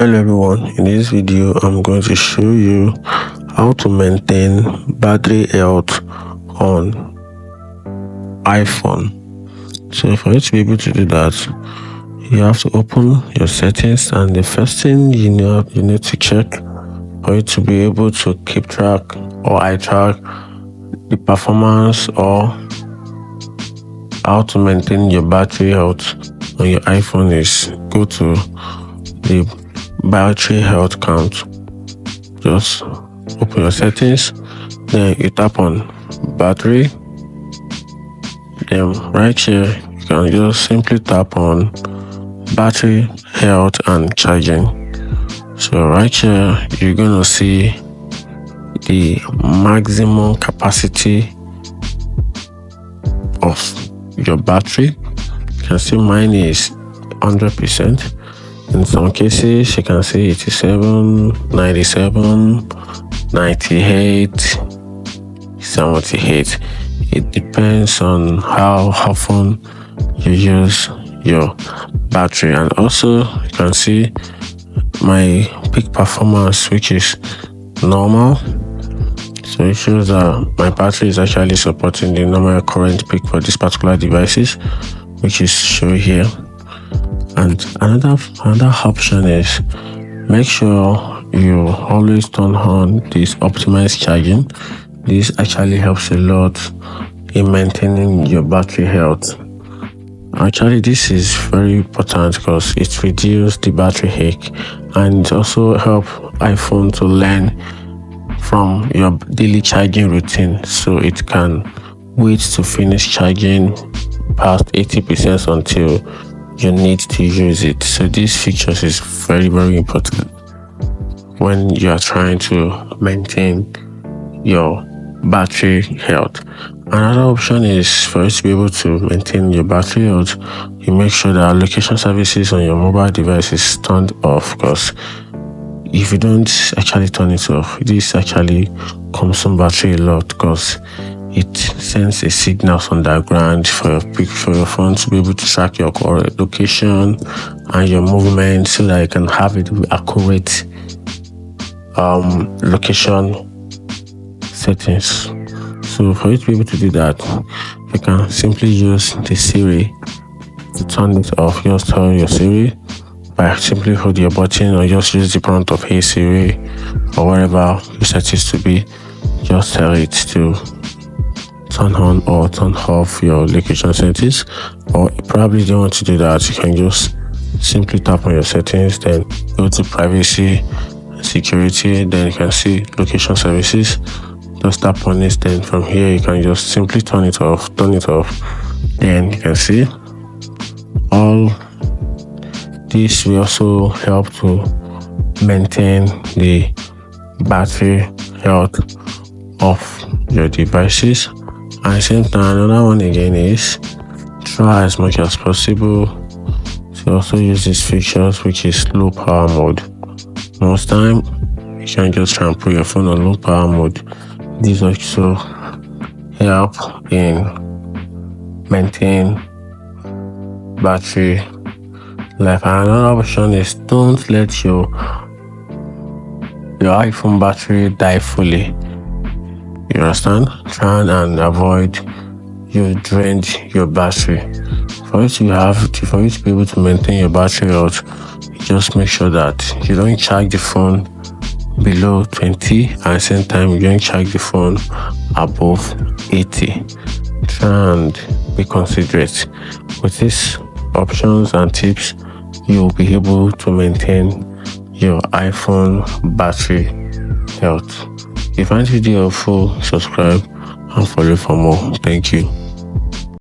Hello everyone, in this video I'm going to show you how to maintain battery health on iPhone. So for you to be able to do that, you have to open your settings, and the first thing you need to check for you to be able to keep track, or I track the performance or how to maintain your battery health on your iPhone is go to the battery health count. Just open your settings, then you tap on battery, then right here you can just simply tap on battery health and charging. So right here you're gonna see the maximum capacity of your battery. You can see mine is 100%. In some cases, you can see 87, 97, 98, 78. It depends on how often you use your battery. And also, you can see my peak performance, which is normal. So it shows that my battery is actually supporting the normal current peak for this particular devices, which is shown here. And another option is make sure you always turn on this optimized charging. This actually helps a lot in maintaining your battery health. Actually, this is very important because it reduces the battery health and also help iPhone to learn from your daily charging routine, so it can wait to finish charging past 80% until you need to use it. So these features is very important when you are trying to maintain your battery health. Another option is for you to be able to maintain your battery health, you make sure that location services on your mobile device is turned off, because if you don't actually turn it off, this actually consumes battery a lot, because it sends a signal on the ground for your phone to be able to track your location and your movement, so that you can have it with accurate location settings. So for you to be able to do that, you can simply use the Siri to turn it off. Just tell your Siri by simply hold your button, or just use the prompt of "Hey Siri," or wherever you set it to be. Just tell it to turn on or turn off your location settings. Or probably you don't want to do that, you can just simply tap on your settings, then go to privacy, security, then you can see location services. Just tap on this, then from here you can just simply turn it off. Then you can see all this will also help to maintain the battery health of your devices. At the same time, another one again is try as much as possible to also use these features, which is low power mode. Most time you can just try and put your phone on low power mode. This also help in maintain battery life. And another option is don't let your iPhone battery die fully. You understand? Try and avoid you drained your battery. For you to be able to maintain your battery health, just make sure that you don't charge the phone below 20, at the same time you don't charge the phone above 80. Try and be considerate. With these options and tips, you'll be able to maintain your iPhone battery health. If you find this video helpful, subscribe and follow for more. Thank you.